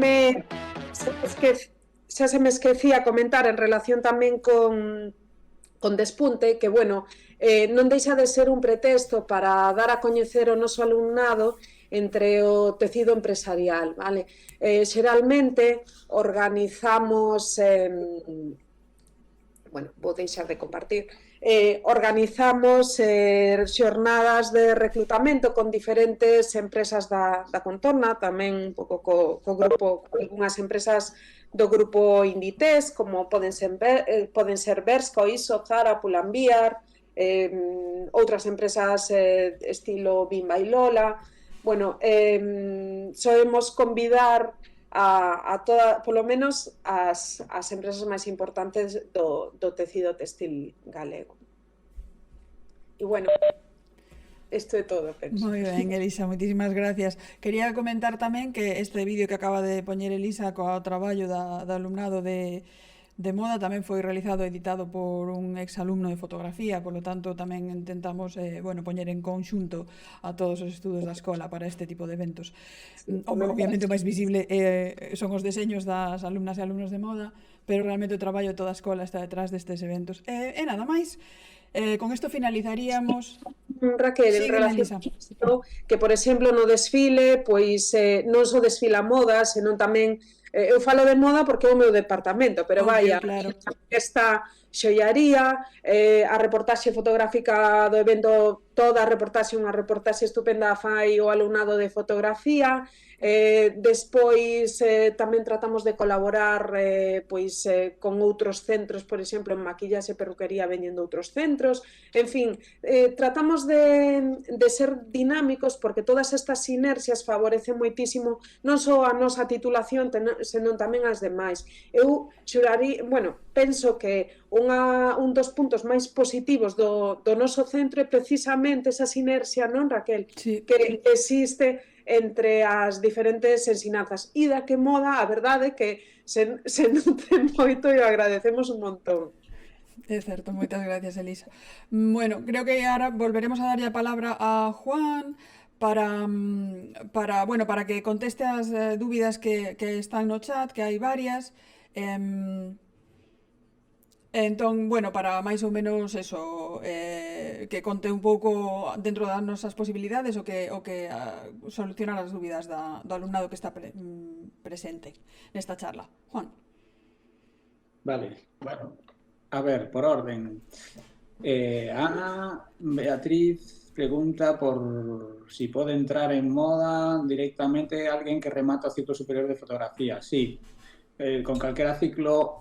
se me esquecía comentar en relación tamén con Despunte, que, bueno, non deixa de ser un pretexto para dar a coñecer o noso alumnado entre o tecido empresarial, vale? Xeralmente organizamos, bueno, vou deixar de compartir, organizamos xornadas de reclutamento con diferentes empresas da contorna, tamén un pouco co grupo, con algunhas empresas do grupo Inditex, como poden ser Bershka, Iso, Zara, Pull&Bear, outras empresas estilo Bimba e Lola. Bueno, solemos convidar a polo menos as empresas máis importantes do tecido textil galego. E, bueno, isto é todo, penso. Moi ben, Elisa, moitísimas gracias. Quería comentar tamén que este vídeo que acaba de poñer Elisa co traballo da alumnado de moda tamén foi realizado e editado por un exalumno de fotografía, polo tanto tamén intentamos poñer en conxunto a todos os estudos da escola para este tipo de eventos. Obviamente o máis visible son os deseños das alumnas e alumnos de moda, pero realmente o traballo de toda a escola está detrás destes eventos. E nada máis, con isto finalizaríamos. Raquel, en relación que, por exemplo, no desfile, pois non só desfila moda, senón tamén eu falo de moda porque é o meu departamento, pero claro. Esta xoiaría, a reportaxe fotográfica do evento, toda a reportaxe, unha reportaxe estupenda fai o alumnado de fotografía. Despois tamén tratamos de colaborar con outros centros, por exemplo, en maquillaxe e perruquería veñendo outros centros. En fin, tratamos de ser dinámicos porque todas estas sinerxias favorecen moitísimo non só a nosa titulación, senón tamén as demais. Eu xuraría, bueno, penso que un dos puntos máis positivos do noso centro é precisamente esa sinerxia, non, Raquel? Sí. Que existe entre as diferentes ensinanzas. E da que moda, a verdade, que se note moito e o agradecemos un montón. É certo, moitas gracias, Elisa. Bueno, creo que ahora volveremos a darlle a palabra a Juan para que conteste as dúbidas que están no chat, que hai varias. Entón, para máis ou menos eso, que conte un pouco dentro das nosas posibilidades o que solucionar as dúbidas do alumnado que está presente nesta charla. Juan. Vale, bueno, a ver, por orden. Ana Beatriz pregunta por si pode entrar en moda directamente alguén que remata o ciclo superior de fotografía. Sí. Con calquera ciclo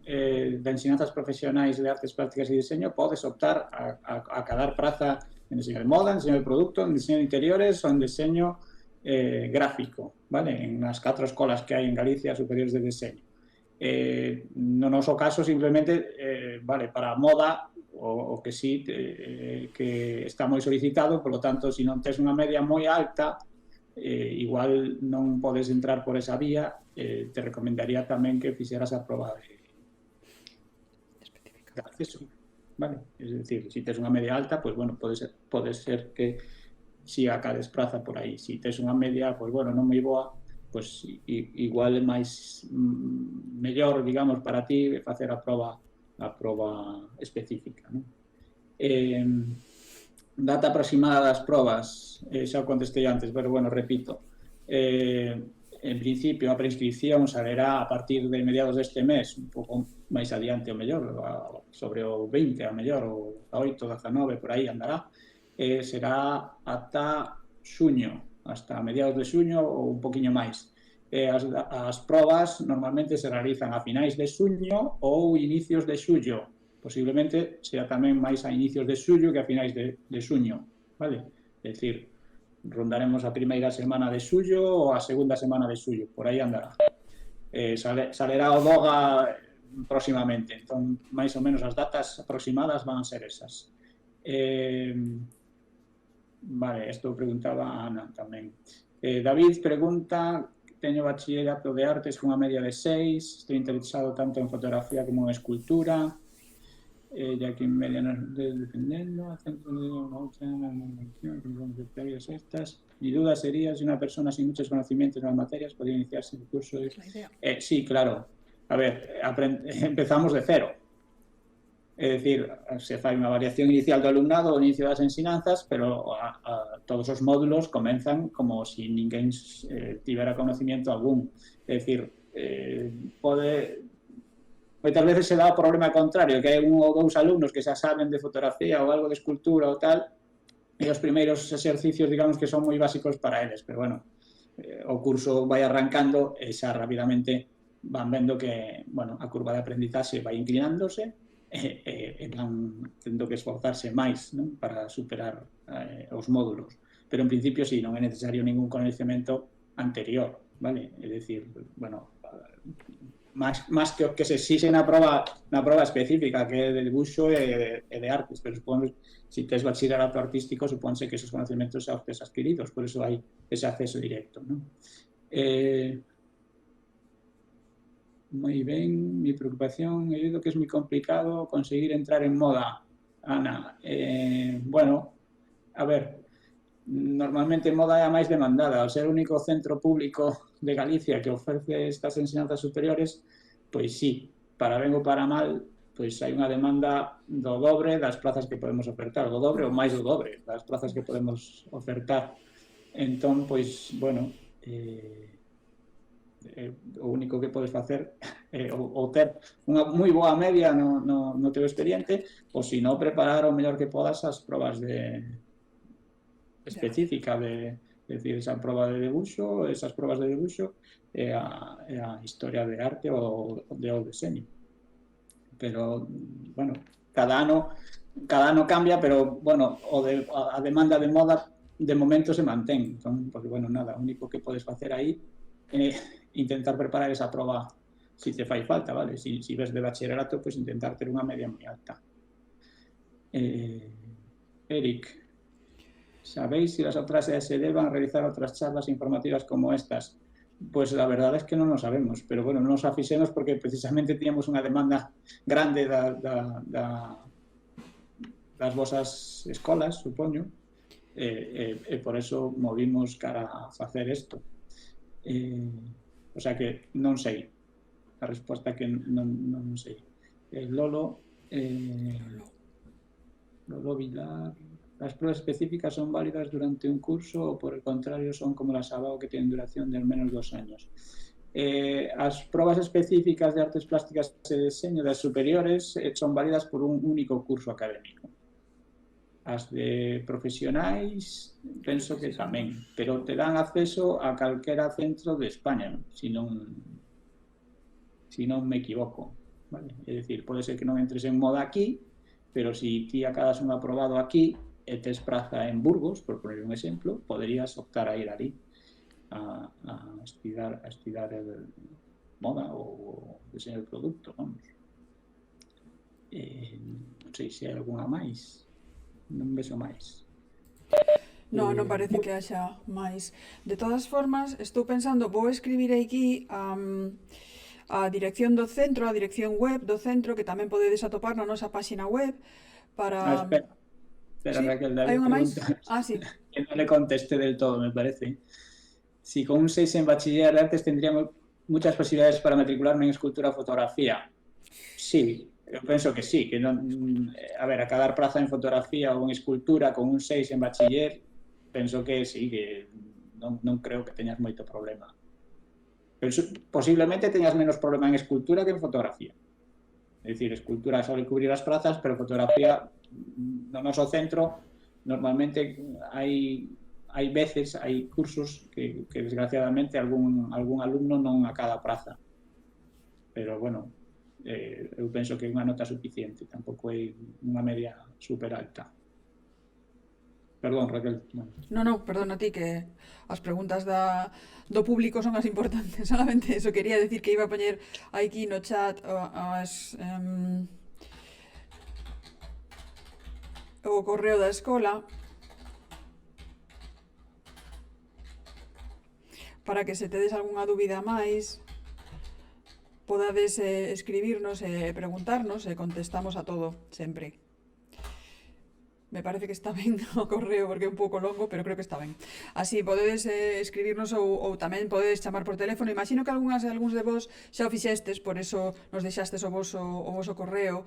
de ensinanzas profesionais de artes plásticas e diseño podes optar a cadar praza en diseño de moda, en diseño de producto, en diseño de interiores ou en diseño gráfico, vale? En as 4 escolas que hai en Galicia superiores de diseño. No noso caso, simplemente, vale, para a moda, o que sí, que está moi solicitado, por lo tanto, se non tes unha media moi alta, igual non podes entrar por esa vía. Te recomendaría tamén que fixeras a proba de acceso, vale? Es decir, se tes unha media alta, pues bueno, pode ser que si acades praza por aí. Se tes unha media, pues bueno, non moi boa, pues igual é máis mellor, digamos, para ti facer a proba específica, non? Data aproximada das probas, xa o contestei antes, pero bueno, repito. En principio, a preinscripción salerá a partir de mediados deste mes, un pouco máis adiante o mellor, sobre o 20 a mellor, o 8, 19, por aí andará. Será ata xuño, hasta mediados de xuño ou un poquinho máis. As probas normalmente se realizan a finais de xuño ou inicios de xullo. Posiblemente sea tamén máis a inicios de xullo que a finais de xuño, vale? É dicir, rondaremos a primeira semana de xullo ou a segunda semana de xullo, por aí andará. Salerá o DOGA próximamente, entón, máis ou menos as datas aproximadas van a ser esas. Vale, isto preguntaba Ana tamén. David pregunta, teño bachillerato de artes con unha media de 6, estou interesado tanto en fotografía como en escultura, ya que en media dependendo, centro de outra, estas. Mi duda sería si una persona sin muchos conocimientos en las materias podría iniciarse el curso. Es la idea. Sí, claro. A ver, empezamos de cero. É dicir, se fai unha variación inicial do alumnado ao inicio das ensinanzas, pero todos os módulos comenzan como se si ninguén tivera conocimiento algún. É dicir, moitas veces se dá o problema contrario, que hai un ou dous alumnos que xa saben de fotografía ou algo de escultura ou tal, e os primeiros exercicios, digamos, que son moi básicos para eles, pero bueno, o curso vai arrancando e xa rapidamente van vendo que, bueno, a curva de aprendizaxe vai inclinándose e van tendo que esforzarse máis, non? Para superar os módulos. Pero en principio sí, non é necesario ningún conhecemento anterior, vale? É dicir, bueno, máis que o que se exixe na prova específica, que é de dibuixo e de artes, pero supongo que se tes bachillerato artístico, supónse que esos conhecimentos xa os tes adquiridos, por eso hai ese acceso directo, non? Moi ben, mi preocupación, he oído que es moi complicado conseguir entrar en moda, Ana. Bueno, a ver, normalmente moda é a máis demandada, ao ser o único centro público de Galicia que ofrece estas ensinanzas superiores, pois sí, para ben ou para mal, pois hai unha demanda do dobre das plazas que podemos ofertar, do dobre ou máis do dobre das plazas que podemos ofertar. Entón, pois, bueno, o único que podes facer é ou ter unha moi boa media no teu expediente, ou se non preparar o mellor que podas as probas específica de decir, esa proba de debuxo, esas probas de debuxo e a historia de arte ou o deseño. Pero, bueno, cada ano cambia, pero, bueno, a demanda de moda de momento se mantén. Entón, porque, bueno, nada, o único que podes facer aí é intentar preparar esa proba si te fai falta, vale? Si ves de bachillerato, pues intentar ter unha media moi alta. Eric, ¿sabéis si las otras ESD van a realizar otras charlas informativas como estas? Pues la verdad es que non lo sabemos, pero bueno, non nos afixemos porque precisamente teníamos unha demanda grande das vosas escolas, supoño, e por eso movimos cara a facer isto. O sea que non sei. A resposta que non sei. Lolo Vilar. Las pruebas específicas son válidas durante un curso o por el contrario son como las ABAO que tienen duración de al menos 2 años. As probas específicas de artes plásticas e diseño das superiores son válidas por un único curso académico. As de profesionais, penso que tamén, pero te dan acceso a calquera centro de España, si non me equivoco. Vale? É dicir, pode ser que non entres en moda aquí, pero si ti acabas un aprobado aquí e tes praza en Burgos, por poner un exemplo, poderías optar a ir ali a estudar moda ou diseño de produto, vamos. Non sei se hai algunha máis. Non vexo máis. Non parece que haxa máis. De todas formas, estou pensando, vou escribir aquí a dirección do centro, a dirección web do centro, que tamén podedes atopar na nosa páxina web para... Espera, ¿Sí? Raquel, Hai unha máis? Sí. Que non le conteste del todo, me parece. Si con un 6 en bachiller de artes tendríamos muchas posibilidades para matricularme en escultura o fotografía. Sí. Eu penso que sí, que non, a ver, acabar praza en fotografía ou en escultura con un 6 en bachiller, penso que sí, que non creo que teñas moito problema. Pero posiblemente teñas menos problema en escultura que en fotografía. É dicir, escultura sobre cubrir as prazas, pero fotografía no noso centro normalmente hai veces, hai cursos que desgraciadamente algún alumno non acada praza. Pero, bueno, eu penso que é unha nota suficiente, tampouco é unha media super alta. Perdón, Raquel. Non, perdona a ti, que as preguntas do público son as importantes. Solamente eso, quería decir que iba a poñer aquí no chat o correo da escola para que se tedes algunha dúbida máis podades escribirnos e preguntarnos e contestamos a todo, sempre. Me parece que está ben o correo porque é un pouco longo, pero creo que está ben. Así podedes escribirnos ou tamén podedes chamar por teléfono. Imagino que algúns de vos xa o fixestes, por eso nos deixastes o voso correo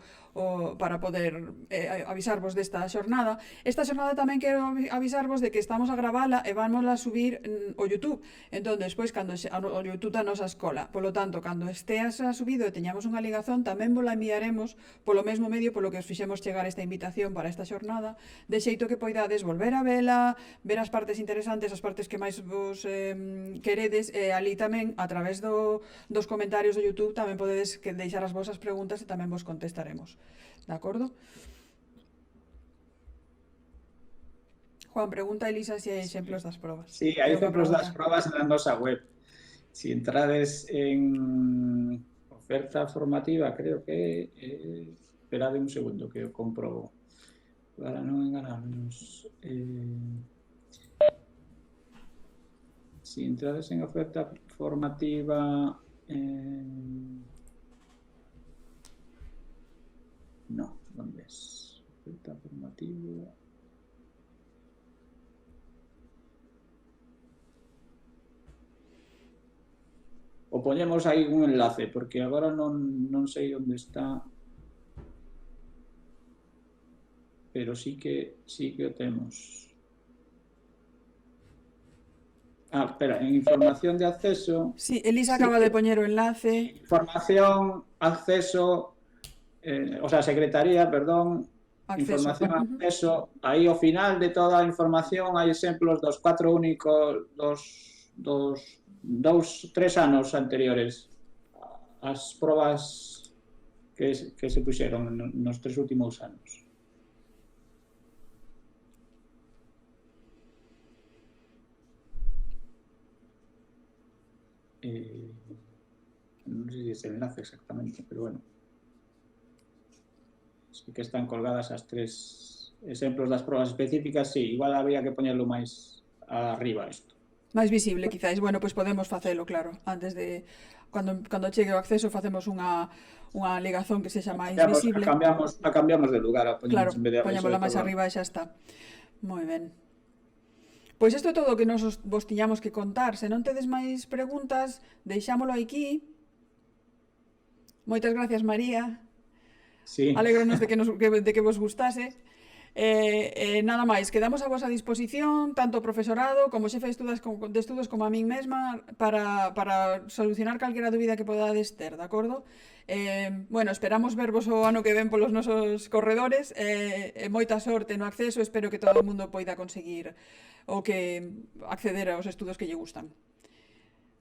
para poder avisarvos desta xornada. Esta xornada tamén quero avisarvos de que estamos a gravala e vámola a subir ao YouTube. Entón, despois, cando o YouTube da nosa escola. Polo tanto, cando esteas subido e teñamos unha ligazón, tamén vos la enviaremos polo mesmo medio polo que os fixemos chegar esta invitación para esta xornada, de xeito que poidades volver a vela, ver as partes interesantes, as partes que máis vos queredes, e ali tamén, a través dos comentarios do YouTube, tamén podedes deixar as vosas preguntas e tamén vos contestaremos. De acordo? Juan, pregunta a Elisa se hai exemplos das probas. Sí, hai exemplos das probas na nosa web. Si entrades en oferta formativa, creo que esperade un segundo que o comprobo para non enganarnos. Si entrades en oferta formativa, no, onde es? Oferta formativa. O poñemos aí un enlace, porque agora non sei onde está, pero sí que o temos. Espera, en información de acceso... Sí, Elisa acaba de poñer o enlace. Información, acceso, o sea, secretaría, perdón, Acceso. información, acceso. Aí ao final de toda a información hai exemplos dos 4 únicos, dos 2-3 anos anteriores, as probas que se puxeron nos 3 últimos anos. Non sei se é el enlace exactamente, pero bueno. Sí que están colgadas as 3 exemplos das probas específicas, sí, igual habría que poñerlo máis arriba isto. Máis visible, quizáis. Bueno, pois podemos facelo, claro. Antes de... Cando chegue o acceso facemos unha ligazón que sexa máis visible. A cambiamos de lugar, a claro, en vez de poñémola máis arriba e xa está. Moi ben. Pois isto é todo o que vos tiñamos que contar. Se non tedes máis preguntas, deixámolo aquí. Moitas gracias, María. Sí. Alégronos de que vos gustase. Nada máis, quedamos a vosa disposición, tanto o profesorado como xefe de estudos como a min mesma, para solucionar calquera dúbida que podades ter, de acordo? Bueno, esperamos vervos o ano que ven polos nosos corredores, moita sorte no acceso, espero que todo o mundo poida conseguir o que acceder aos estudos que lle gustan.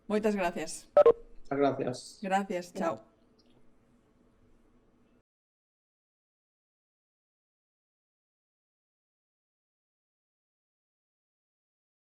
Moitas gracias. Gracias. Gracias, chao.